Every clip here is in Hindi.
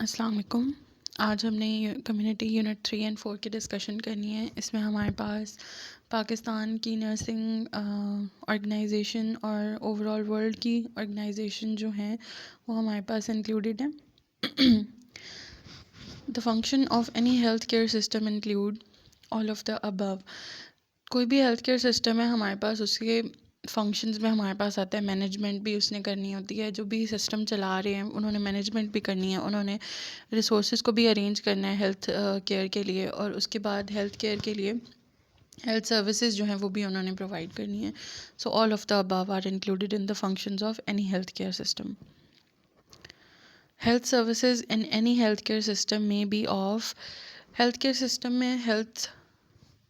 अस्सलाम वालेकुम। आज हमने कम्युनिटी यूनिट 3 एंड 4 की डिस्कशन करनी है। इसमें हमारे पास पाकिस्तान की नर्सिंग ऑर्गेनाइजेशन और ओवरऑल वर्ल्ड की ऑर्गेनाइजेशन जो हैं वो हमारे पास इंक्लूडेड हैं। The function of any health care system include all of the above. कोई भी हेल्थ केयर सिस्टम है हमारे पास, उसके फंक्शंस में हमारे पास आता है मैनेजमेंट भी उसने करनी होती है। जो भी सिस्टम चला रहे हैं उन्होंने मैनेजमेंट भी करनी है, उन्होंने रिसोर्सेज को भी अरेंज करना है हेल्थ केयर के लिए, और उसके बाद हेल्थ केयर के लिए हेल्थ सर्विसेज जो हैं वो भी उन्होंने प्रोवाइड करनी है। So all of the above are included in the functions of any health care system. Health services in any health care system में बी ऑफ, हेल्थ केयर सिस्टम में हेल्थ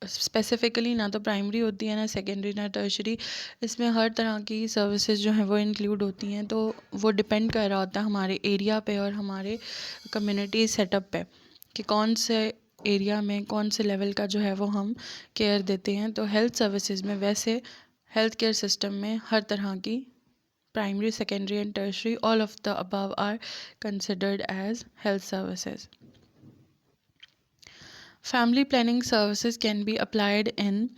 स्पेसिफ़िकली ना तो प्राइमरी होती है, ना सेकेंडरी, ना टर्शरी। इसमें हर तरह की सर्विसेज जो हैं वो इंक्लूड होती हैं। तो वो डिपेंड कर रहा होता है हमारे एरिया पे और हमारे कम्युनिटी सेटअप पे कि कौन से एरिया में कौन से लेवल का जो है वो हम केयर देते हैं। तो हेल्थ सर्विसेज में वैसे हेल्थ केयर सिस्टम में हर तरह की primary, secondary and tertiary, all of the above are considered as health services. Family planning services can be applied in,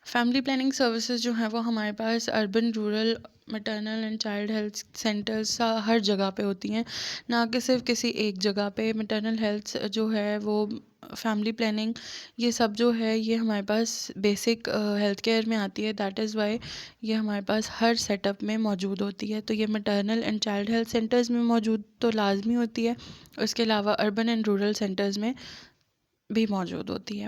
family planning services जो हैं वो हमारे पास urban, rural, maternal and child health centers हर जगह पे होती हैं, ना कि सिर्फ किसी एक जगह पे। मैटरनल हेल्थ जो है वो, फैमिली प्लानिंग, ये सब जो है ये हमारे पास बेसिक हेल्थ केयर में आती है। दैट इज़ वाई ये हमारे पास हर सेटअप में मौजूद होती है। तो ये maternal and child health centres में मौजूद तो लाजमी होती है, उसके अलावा अर्बन एंड रूरल सेंटर्स में भी मौजूद होती है।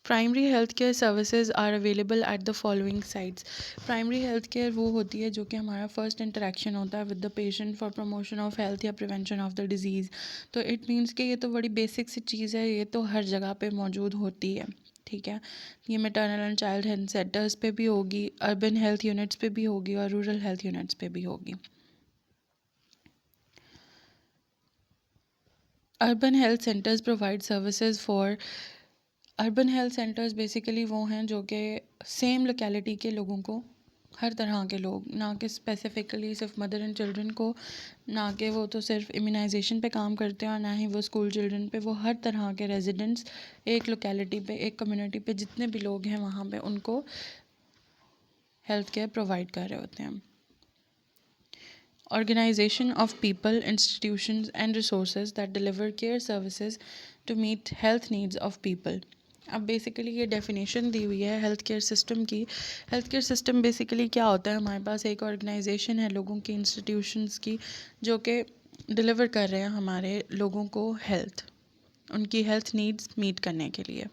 Primary health care services are available at the following sites. Primary health care वो होती है जो कि हमारा फर्स्ट इंटरेक्शन होता है with the patient for promotion of health या प्रिवेंशन ऑफ द डिजीज़। तो इट मीन्स कि ये तो बड़ी बेसिक सी चीज़ है, ये तो हर जगह पे मौजूद होती है। ठीक है, ये maternal and child health centres पे भी होगी, अर्बन हेल्थ यूनिट्स पे भी होगी और रूरल हेल्थ यूनिट्स पे भी होगी। Urban health centres provide services for, urban health centres basically वो हैं जो कि सेम लोकेलिटी के लोगों को, हर तरह के लोग, ना कि स्पेसिफ़िकली सिर्फ मदर एंड चिल्ड्रन को, ना कि वो तो सिर्फ इम्यूनाइजेशन पे काम करते हैं और ना ही वो स्कूल चिल्ड्रन पे, वो हर तरह के रेजिडेंट्स एक लोकेलिटी पे, एक कम्युनिटी पे जितने भी लोग हैं वहाँ पे उनको हेल्थ केयर प्रोवाइड कर रहे होते हैं। Organization of people, institutions and resources that deliver care services to meet health needs of people. अब बेसिकली ये डेफिनेशन दी हुई है हेल्थ केयर सिस्टम की। हेल्थ केयर सिस्टम बेसिकली क्या होता है, हमारे पास एक ऑर्गेनाइजेशन है लोगों की, इंस्टीट्यूशंस की, जो कि डिलीवर कर रहे हैं हमारे लोगों को हेल्थ, उनकी हेल्थ नीड्स मीट करने के लिए।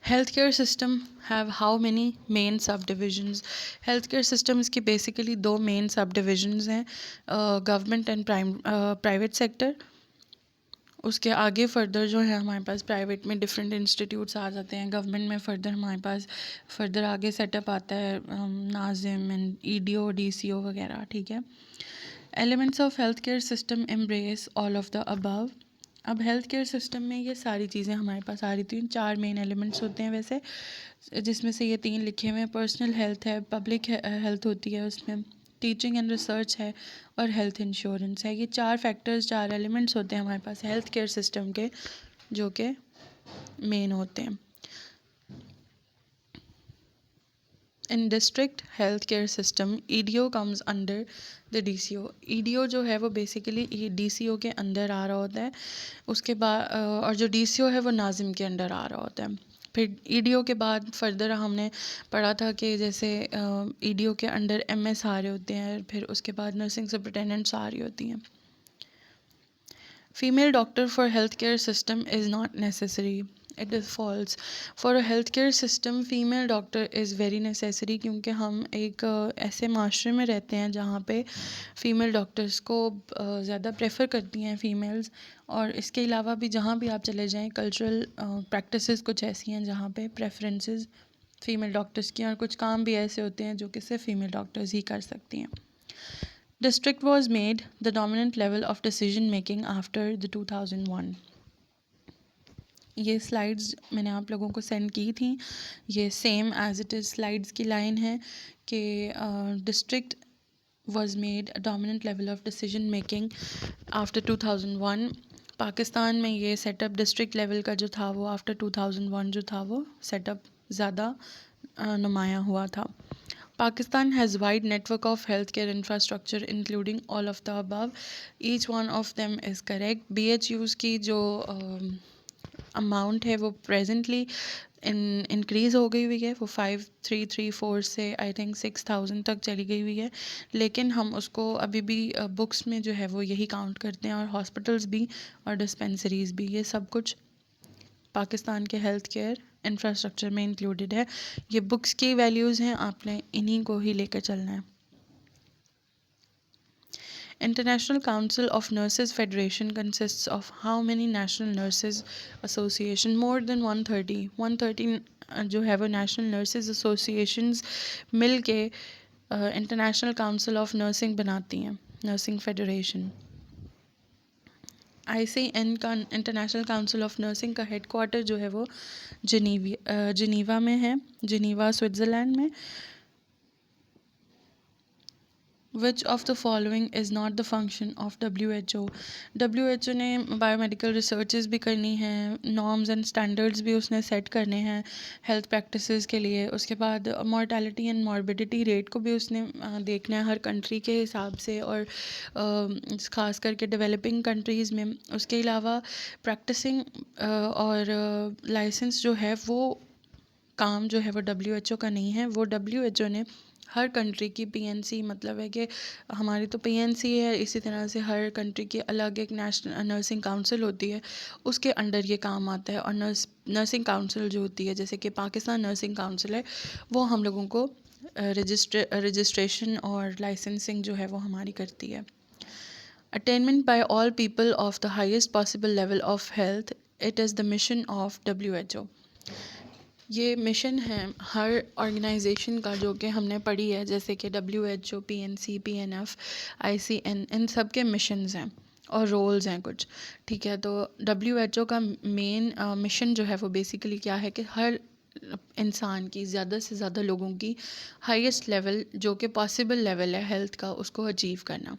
Health care system have how many main सब डिविजन्स। हेल्थ केयर सिस्टम्स की बेसिकली दो मेन सब डिविजन्स हैं, गवर्नमेंट एंड प्राइवेट सेक्टर। उसके आगे फर्दर जो है हमारे पास प्राइवेट में डिफरेंट इंस्टीट्यूट्स आ जाते हैं, गवर्नमेंट में फर्दर हमारे पास फर्दर आगे सेटअप आता है नाजिम एंड ईडीओ, डीसीओ वगैरह। ठीक है, elements of health care system embrace all of the above. अब हेल्थ केयर सिस्टम में ये सारी चीज़ें हमारे पास आ रही थी, चार मेन एलिमेंट्स होते हैं वैसे, जिसमें से ये तीन लिखे हुए हैं। पर्सनल हेल्थ है, पब्लिक हेल्थ होती है, उसमें टीचिंग एंड रिसर्च है, और हेल्थ इंश्योरेंस है। ये चार फैक्टर्स, चार एलिमेंट्स होते हैं हमारे पास हेल्थ केयर सिस्टम के, जो कि मेन होते हैं। In district health care system EDO comes under the DCO. EDO जो है वो बेसिकली डीसीओ के अंदर आ रहा होता है, उसके बाद और जो डीसीओ है वो नाजिम के अंडर आ रहा होता है। फिर ईडीओ के बाद फर्दर हमने पढ़ा था कि जैसे ईडीओ के अंडर एमएस आ रहे होते हैं, फिर उसके बाद नर्सिंग सुपरिटेंडेंट्स आ रही होती हैं। Female doctor for healthcare system is not necessary. It is false. For a healthcare system, female doctor is very necessary, क्योंकि हम एक ऐसे माशरे में रहते हैं जहाँ पे फ़ीमेल डॉक्टर्स को ज़्यादा प्रेफर करती हैं फ़ीमेल्स। और इसके अलावा भी जहाँ भी आप चले जाएं, कल्चरल प्रैक्टिसेस कुछ ऐसी हैं जहाँ पे प्रेफरेंसेस फ़ीमेल डॉक्टर्स की, और कुछ काम भी ऐसे होते हैं जो कि सिर्फ फ़ीमेल डॉक्टर्स ही कर सकती हैं। District was made the dominant level of decision making after the 2001. ये स्लाइड्स मैंने आप लोगों को सेंड की थी, ये same as it is slides की लाइन है कि district was made a dominant level of decision making after 2001. Pakistan में ये सेटअप डिस्ट्रिक्ट लेवल का जो था वो आफ्टर 2001 जो था वो सेटअप ज़्यादा नुमाया हुआ था. Pakistan has wide network of healthcare infrastructure including all of the above. Each one of them is correct. BHUs की जो अमाउंट है वो प्रेजेंटली इंक्रीज़ हो गई हुई है. वो 5334 से आई थिंक 6000 तक चली गई हुई है, लेकिन हम उसको अभी भी बुक्स में जो है वो यही काउंट करते हैं, और हॉस्पिटल्स भी और डिस्पेंसरीज भी, ये सब कुछ पाकिस्तान के हेल्थ केयर इंफ्रास्ट्रक्चर में इंक्लूडेड है. ये बुक्स की वैल्यूज़ हैं, आपने इन्हीं को ही लेकर चलना है. International Council of Nurses Federation consists of how many national nurses association? More than 130. 130 जो है वो national nurses associations मिल के International Council of Nursing बनाती हैं, Nursing Federation. ICN का इंटरनेशनल काउंसिल ऑफ नर्सिंग का हेडक्वार्टर जो है वो जिनीवा में है, जिनीवा स्विट्ज़रलैंड में. Which of the following is not the function of WHO? WHO ने बायोमेडिकल रिसर्चेस भी करनी है, नॉर्म्स एंड स्टैंडर्ड्स भी उसने सेट करने हैं हेल्थ प्रैक्टिसेस के लिए. उसके बाद मॉर्टेलिटी एंड मॉर्बिडिटी रेट को भी उसने देखना है हर कंट्री के हिसाब से, और ख़ास करके डेवलपिंग कंट्रीज़ में. उसके अलावा प्रैक्टिसिंग और लाइसेंस जो है वो काम जो है वो WHO का नहीं है. वो WHO ने हर कंट्री की PNC, मतलब है कि हमारी तो PNC है, इसी तरह से हर कंट्री की अलग एक नेशनल नर्सिंग काउंसिल होती है, उसके अंडर ये काम आता है. और नर्सिंग काउंसिल जो होती है, जैसे कि पाकिस्तान नर्सिंग काउंसिल है, वो हम लोगों को रजिस्ट्रेशन और लाइसेंसिंग जो है वो हमारी करती है. Attainment by all people of the highest possible level of health, it is the mission of WHO. ये मिशन है हर ऑर्गेनाइजेशन का जो कि हमने पढ़ी है, जैसे कि WHO, PNC, PNF, ICN, इन सब के मिशंस हैं और रोल्स हैं कुछ. ठीक है, तो WHO का मेन मिशन जो है वो बेसिकली क्या है कि हर इंसान की, ज़्यादा से ज़्यादा लोगों की हाईएस्ट लेवल जो कि पॉसिबल लेवल है हेल्थ का, उसको अचीव करना.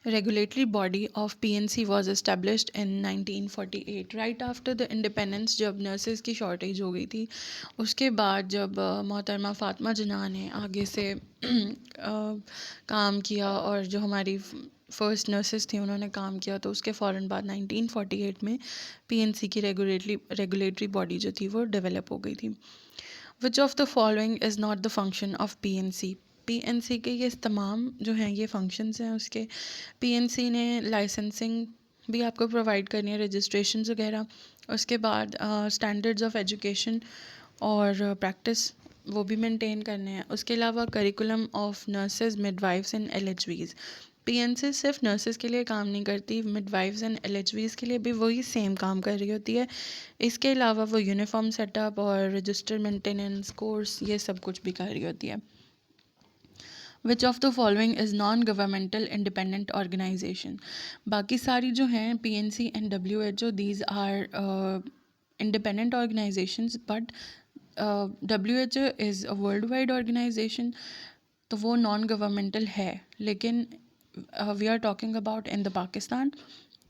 Regulatory body of PNC was established in 1948, right after the independence. जब नर्सेज की शॉर्टेज हो गई थी, उसके बाद जब मोहतरमा फ़ातिमा जिन्ना ने आगे से काम किया, और जो हमारी फ़र्स्ट नर्सेज थी उन्होंने काम किया, तो उसके फ़ौरन बाद 1948 में PNC की रेगुलेटरी बॉडी जो थी वो डेवलप हो गई थी. विच of the following is not the function of PNC? PNC के ये तमाम जो हैं ये फंक्शंस हैं उसके. PNC ने लाइसेंसिंग भी आपको प्रोवाइड करनी है, रजिस्ट्रेशन वगैरह. उसके बाद स्टैंडर्ड्स ऑफ एजुकेशन और प्रैक्टिस वो भी मेंटेन करने हैं. उसके अलावा curriculum of nurses, midwives and LHVs. PNC सिर्फ नर्सेज के लिए काम नहीं करती, मिडवाइफ्स एंड LHVs के लिए भी वही सेम काम कर रही होती है. इसके अलावा वो यूनिफॉर्म सेटअप और रजिस्टर मेंटेनेंस कोर्स ये सब कुछ भी कर रही होती है. Which of the following is non governmental independent organisation? बाकी सारी जो हैं PNC and WHO, these are independent organisations, but WHO is a world wide organisation, तो वो नॉन गवर्नमेंटल है. लेकिन we are talking about in the Pakistan,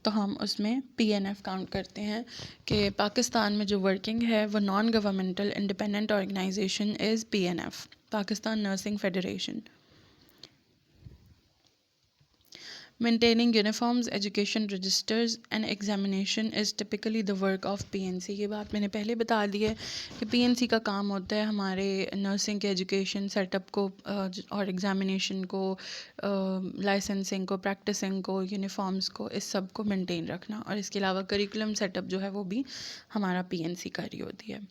तो हम उसमें PNF काउंट करते हैं कि पाकिस्तान में जो वर्किंग है वो non governmental independent organisation is PNF, Pakistan nursing federation. Maintaining uniforms, education registers and examination is typically the work of PNC. ये बात मैंने पहले बता दी है कि PNC का काम होता है हमारे नर्सिंग के एजुकेशन सेटअप को और एग्ज़ामिनेशन को, लाइसेंसिंग को, प्रैक्टिसिंग को, यूनिफॉर्म्स को, इस सब को मेंटेन रखना. और इसके अलावा करिकुलम सेटअप जो है वो भी हमारा PNC कर रही होती है.